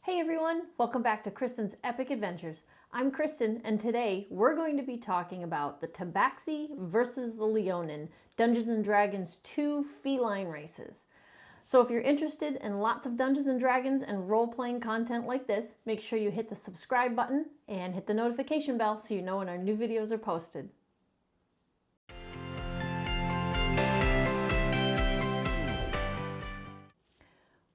Hey everyone, welcome back to Kristen's Epic Adventures. I'm Kristen, and today we're going to be talking about the Tabaxi versus the Leonin, Dungeons & Dragons 2 feline races. So if you're interested in lots of Dungeons & Dragons and role-playing content like this, make sure you hit the subscribe button and hit the notification bell so you know when our new videos are posted.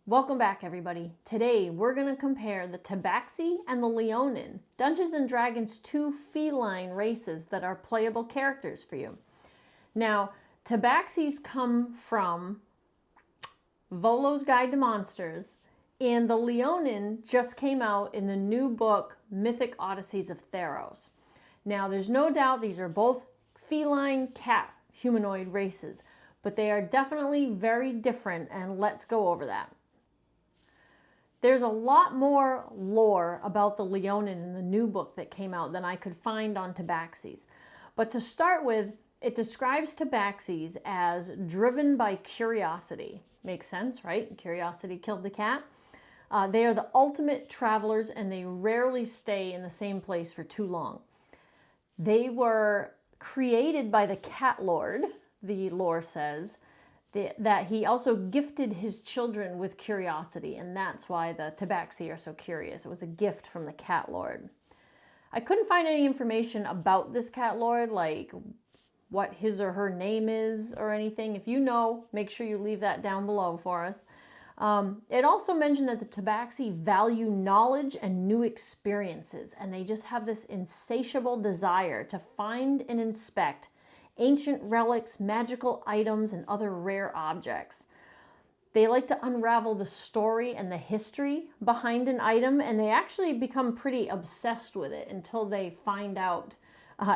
Welcome back, everybody. Today, we're going to compare the Tabaxi and the Leonin, Dungeons & Dragons 2 feline races that are playable characters for you. Now, Tabaxis come from Volo's Guide to Monsters, and the Leonin just came out in the new book, Mythic Odysseys of Theros. Now, there's no doubt these are both feline cat humanoid races, but they are definitely very different, and let's go over that. There's a lot more lore about the Leonin in the new book that came out than I could find on Tabaxis. But to start with, it describes Tabaxis as driven by curiosity. Makes sense, right? Curiosity killed the cat. They are the ultimate travelers, and they rarely stay in the same place for too long. They were created by the Cat Lord, the lore says, that he also gifted his children with curiosity, and that's why the Tabaxi are so curious. It was a gift from the Cat Lord. I couldn't find any information about this Cat Lord, like what his or her name is or anything. If you know, make sure you leave that down below for us. It also mentioned that the Tabaxi value knowledge and new experiences, and they just have this insatiable desire to find and inspect ancient relics, magical items, and other rare objects. They like to unravel the story and the history behind an item, and they actually become pretty obsessed with it until they find out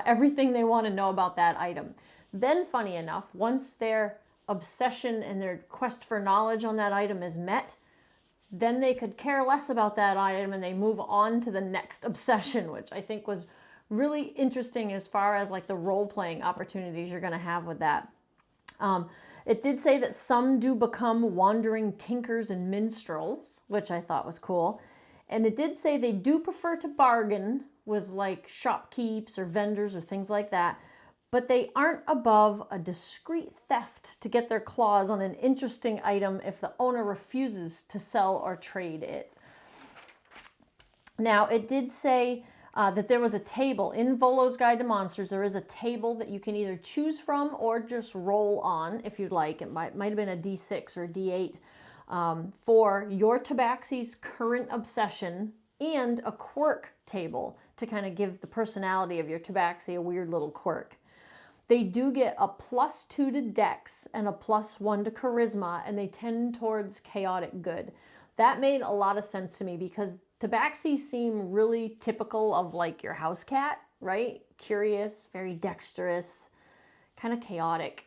everything they want to know about that item. Then, funny enough, once their obsession and their quest for knowledge on that item is met, then they could care less about that item and they move on to the next obsession, which I think was really interesting as far as like the role-playing opportunities you're going to have with that. It did say that some do become wandering tinkers and minstrels, which I thought was cool. And it did say they do prefer to bargain with like shopkeepers or vendors or things like that, but they aren't above a discreet theft to get their claws on an interesting item if the owner refuses to sell or trade it. Now, it did say that there was a table in Volo's Guide to Monsters. There is a table that you can either choose from or just roll on if you'd like. It might have been a D6 or a D8 for your Tabaxi's current obsession, and a quirk table to kind of give the personality of your Tabaxi a weird little quirk. They do get a +2 to Dex and a +1 to Charisma, and they tend towards chaotic good. That made a lot of sense to me because Tabaxi seem really typical of like your house cat, right? Curious, very dexterous, kind of chaotic.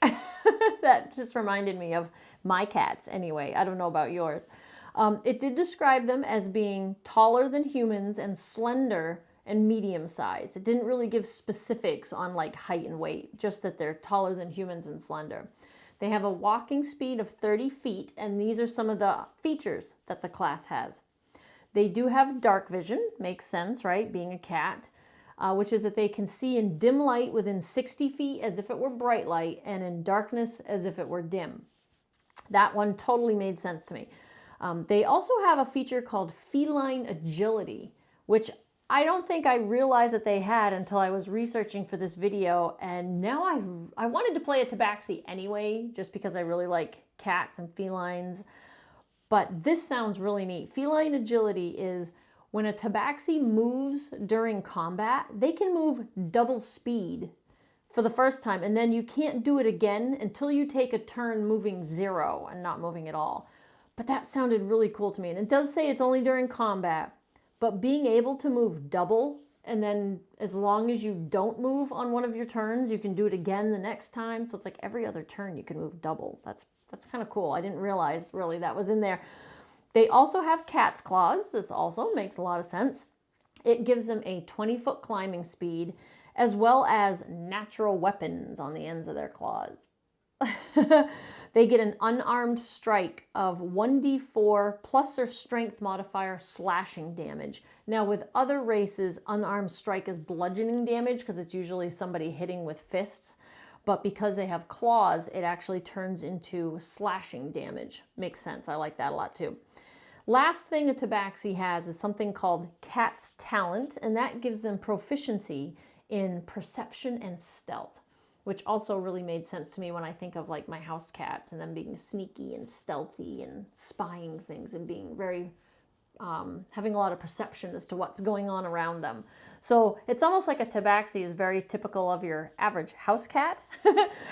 That just reminded me of my cats anyway. I don't know about yours. It did describe them as being taller than humans and slender and medium size. It didn't really give specifics on like height and weight, just that they're taller than humans and slender. They have a walking speed of 30 feet, and these are some of the features that the class has. They do have dark vision, makes sense, right? Being a cat, which is that they can see in dim light within 60 feet as if it were bright light, and in darkness as if it were dim. That one totally made sense to me. They also have a feature called feline agility, which I don't think I realized that they had until I was researching for this video, and now I wanted to play a Tabaxi anyway, just because I really like cats and felines. But this sounds really neat. Feline agility is when a Tabaxi moves during combat, they can move double speed for the first time, and then you can't do it again until you take a turn moving 0 and not moving at all. But that sounded really cool to me. And it does say it's only during combat, but being able to move double, and then as long as you don't move on one of your turns, you can do it again the next time. So it's like every other turn you can move double. That's kind of cool. I didn't realize really that was in there. They also have cat's claws. This also makes a lot of sense. It gives them a 20-foot climbing speed, as well as natural weapons on the ends of their claws. They get an unarmed strike of 1d4 plus their strength modifier slashing damage. Now with other races, unarmed strike is bludgeoning damage because it's usually somebody hitting with fists. But because they have claws, it actually turns into slashing damage. Makes sense. I like that a lot too. Last thing a Tabaxi has is something called Cat's Talent, and that gives them proficiency in perception and stealth, which also really made sense to me when I think of like my house cats and them being sneaky and stealthy and spying things and being very, having a lot of perception as to what's going on around them. So it's almost like a Tabaxi is very typical of your average house cat.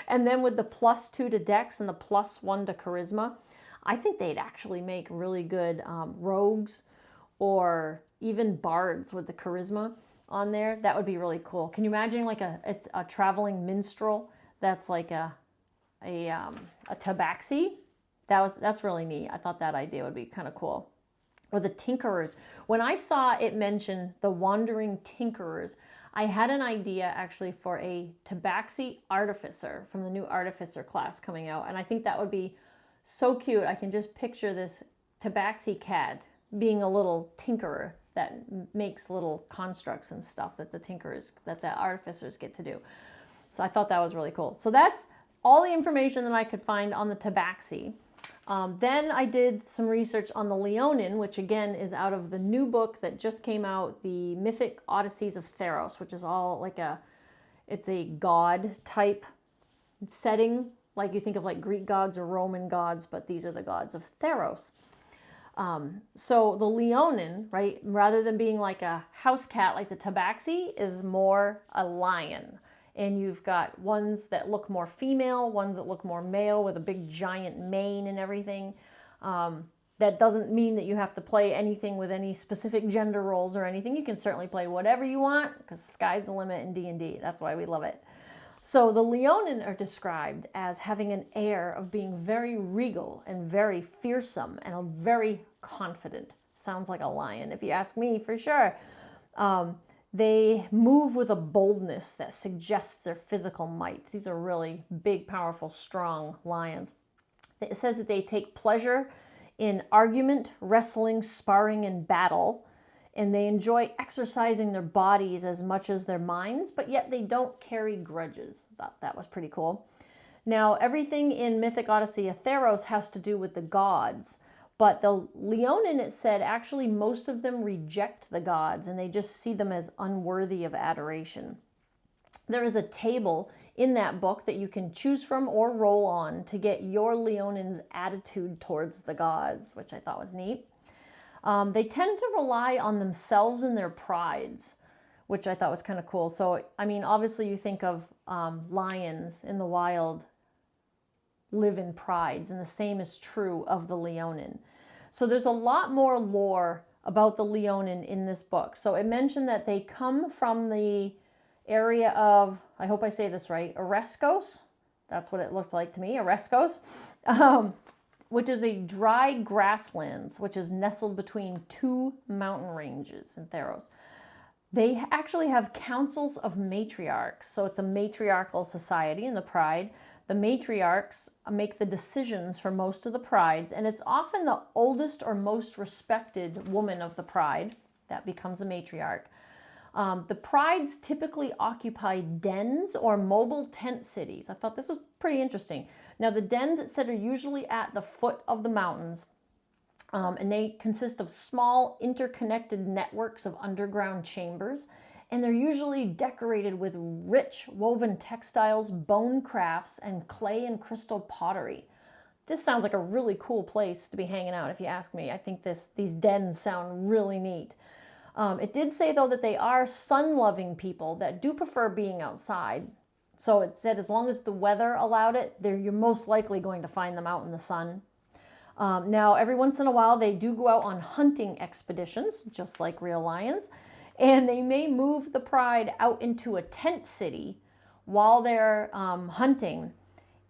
And then with the +2 to Dex and the +1 to Charisma, I think they'd actually make really good rogues or even bards with the Charisma on there. That would be really cool. Can you imagine like a traveling minstrel that's like a Tabaxi? That's really neat. I thought that idea would be kind of cool. Or the Tinkerers. When I saw it mention the Wandering Tinkerers, I had an idea actually for a Tabaxi Artificer from the new Artificer class coming out, and I think that would be so cute. I can just picture this Tabaxi cat being a little tinkerer that makes little constructs and stuff that the artificers get to do. So I thought that was really cool. So that's all the information that I could find on the Tabaxi. Then I did some research on the Leonin, which again is out of the new book that just came out, the Mythic Odysseys of Theros, which is all like it's a god type setting, like you think of like Greek gods or Roman gods, but these are the gods of Theros. So the Leonin, right, rather than being like a house cat like the Tabaxi, is more a lion. And you've got ones that look more female, ones that look more male with a big giant mane and everything. That doesn't mean that you have to play anything with any specific gender roles or anything. You can certainly play whatever you want because sky's the limit in D&D. That's why we love it. So the Leonin are described as having an air of being very regal and very fearsome and very confident. Sounds like a lion, if you ask me, for sure. They move with a boldness that suggests their physical might. These are really big, powerful, strong lions. It says that they take pleasure in argument, wrestling, sparring, and battle, and they enjoy exercising their bodies as much as their minds, but yet they don't carry grudges. Thought that was pretty cool. Now, everything in Mythic Odyssey of Theros has to do with the gods, but the Leonin, it said, actually most of them reject the gods and they just see them as unworthy of adoration. There is a table in that book that you can choose from or roll on to get your Leonin's attitude towards the gods, which I thought was neat. They tend to rely on themselves and their prides, which I thought was kind of cool. So, I mean, obviously you think of lions in the wild live in prides, and the same is true of the Leonin. So there's a lot more lore about the Leonin in this book. So it mentioned that they come from the area of, I hope I say this right, Oreskos. That's what it looked like to me, Oreskos, which is a dry grasslands, which is nestled between two mountain ranges in Theros. They actually have councils of matriarchs. So it's a matriarchal society in the Pride. The matriarchs make the decisions for most of the prides, and it's often the oldest or most respected woman of the pride that becomes a matriarch. The prides typically occupy dens or mobile tent cities. I thought this was pretty interesting. Now, the dens, it said, are usually at the foot of the mountains, and they consist of small interconnected networks of underground chambers, and they're usually decorated with rich woven textiles, bone crafts, and clay and crystal pottery. This sounds like a really cool place to be hanging out, if you ask me. I think these dens sound really neat. It did say, though, that they are sun-loving people that do prefer being outside. So it said as long as the weather allowed it, you're most likely going to find them out in the sun. Now, every once in a while, they do go out on hunting expeditions, just like real lions. And they may move the pride out into a tent city while they're hunting.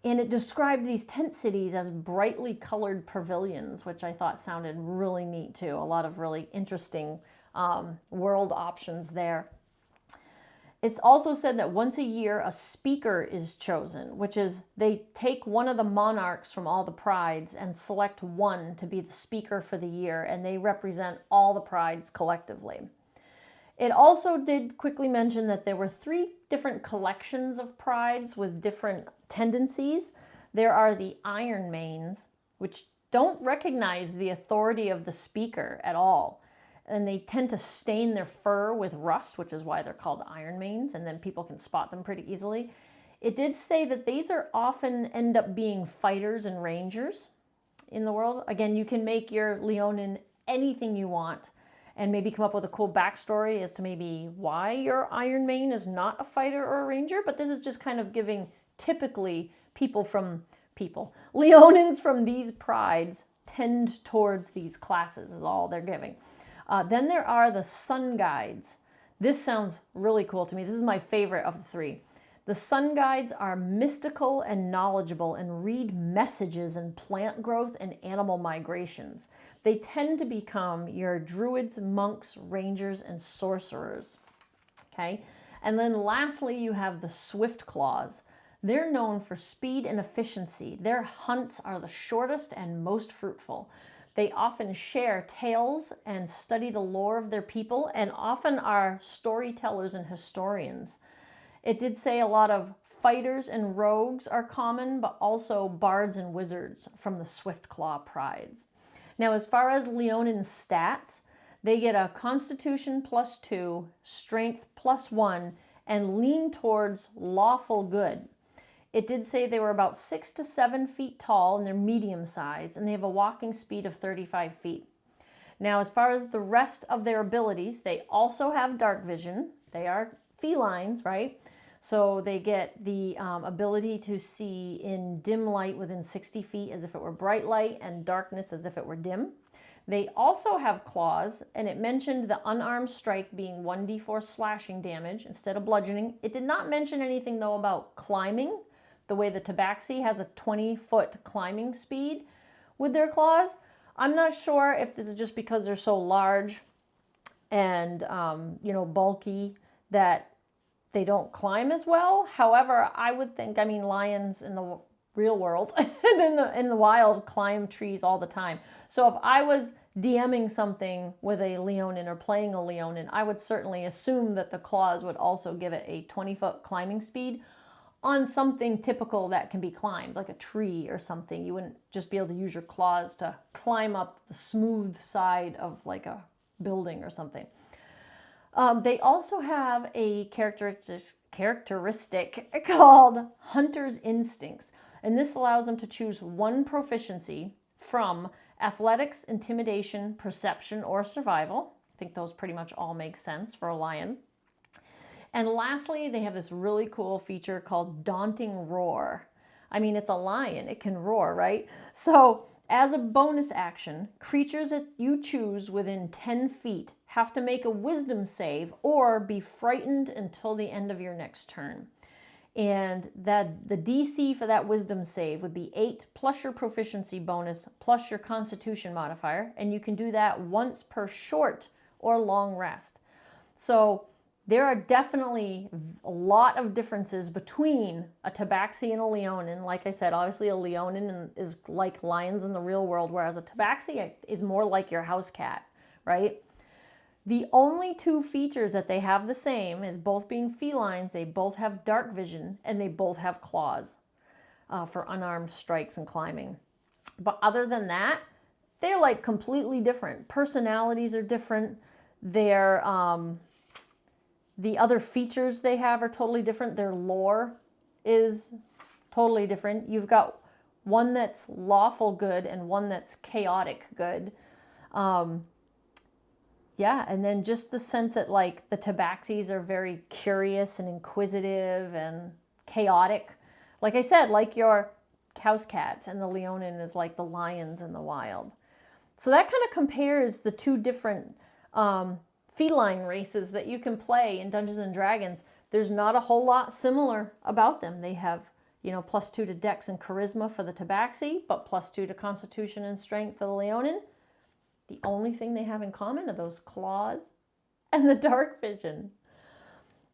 And it described these tent cities as brightly colored pavilions, which I thought sounded really neat too. A lot of really interesting world options there. It's also said that once a year a speaker is chosen, which is they take one of the monarchs from all the prides and select one to be the speaker for the year, and they represent all the prides collectively. It also did quickly mention that there were 3 different collections of prides with different tendencies. There are the Iron Manes, which don't recognize the authority of the speaker at all. And they tend to stain their fur with rust, which is why they're called Iron Manes, and then people can spot them pretty easily. It did say that these are often end up being fighters and rangers in the world. Again, you can make your Leonin anything you want and maybe come up with a cool backstory as to maybe why your Iron Mane is not a fighter or a ranger, but this is just kind of giving typically Leonins from these prides tend towards these classes is all they're giving. Then there are the Sun Guides. This sounds really cool to me. This is my favorite of the 3. The Sun Guides are mystical and knowledgeable and read messages in plant growth and animal migrations. They tend to become your druids, monks, rangers, and sorcerers. Okay? And then lastly, you have the Swift Claws. They're known for speed and efficiency. Their hunts are the shortest and most fruitful. They often share tales and study the lore of their people and often are storytellers and historians. It did say a lot of fighters and rogues are common, but also bards and wizards from the Swiftclaw prides. Now, as far as Leonin's stats, they get a Constitution +2, Strength +1, and lean towards lawful good. It did say they were about 6 to 7 feet tall and they're medium sized, and they have a walking speed of 35 feet. Now, as far as the rest of their abilities, they also have dark vision. They are felines, right? So they get the ability to see in dim light within 60 feet as if it were bright light and darkness as if it were dim. They also have claws, and it mentioned the unarmed strike being 1d4 slashing damage instead of bludgeoning. It did not mention anything, though, about climbing, the way the Tabaxi has a 20-foot climbing speed with their claws. I'm not sure if this is just because they're so large and, bulky that they don't climb as well. However, I would think, lions in the real world and in the wild climb trees all the time. So if I was DMing something with a Leonin or playing a Leonin, I would certainly assume that the claws would also give it a 20-foot climbing speed on something typical that can be climbed, like a tree or something. You wouldn't just be able to use your claws to climb up the smooth side of like a building or something. They also have a characteristic called Hunter's Instincts, and this allows them to choose one proficiency from athletics, intimidation, perception, or survival. I think those pretty much all make sense for a lion. And lastly, they have this really cool feature called Daunting Roar. It's a lion. It can roar, right? So as a bonus action, creatures that you choose within 10 feet have to make a wisdom save or be frightened until the end of your next turn. And that the DC for that wisdom save would be 8 plus your proficiency bonus plus your constitution modifier. And you can do that once per short or long rest. So there are definitely a lot of differences between a Tabaxi and a Leonin. Like I said, obviously a Leonin is like lions in the real world, whereas a Tabaxi is more like your house cat, right? The only 2 features that they have the same is both being felines. They both have dark vision and they both have claws for unarmed strikes and climbing. But other than that, they're like completely different. Personalities are different. They're the other features they have are totally different. Their lore is totally different. You've got one that's lawful good and one that's chaotic good. And then just the sense that like the Tabaxis are very curious and inquisitive and chaotic. Like I said, like your house cats, and the Leonin is like the lions in the wild. So that kind of compares the 2 different feline races that you can play in Dungeons and Dragons. There's not a whole lot similar about them. They have, +2 to Dex and Charisma for the Tabaxi, but +2 to Constitution and Strength for the Leonin. The only thing they have in common are those claws and the dark vision.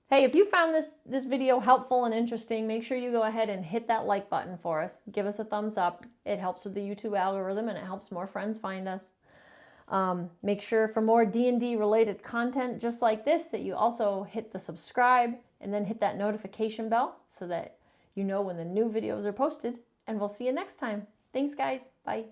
Hey, if you found this video helpful and interesting, make sure you go ahead and hit that like button for us. Give us a thumbs up. It helps with the YouTube algorithm and it helps more friends find us. Make sure for more D&D related content just like this that you also hit the subscribe and then hit that notification bell so that you know when the new videos are posted. And we'll see you next time. Thanks, guys. Bye.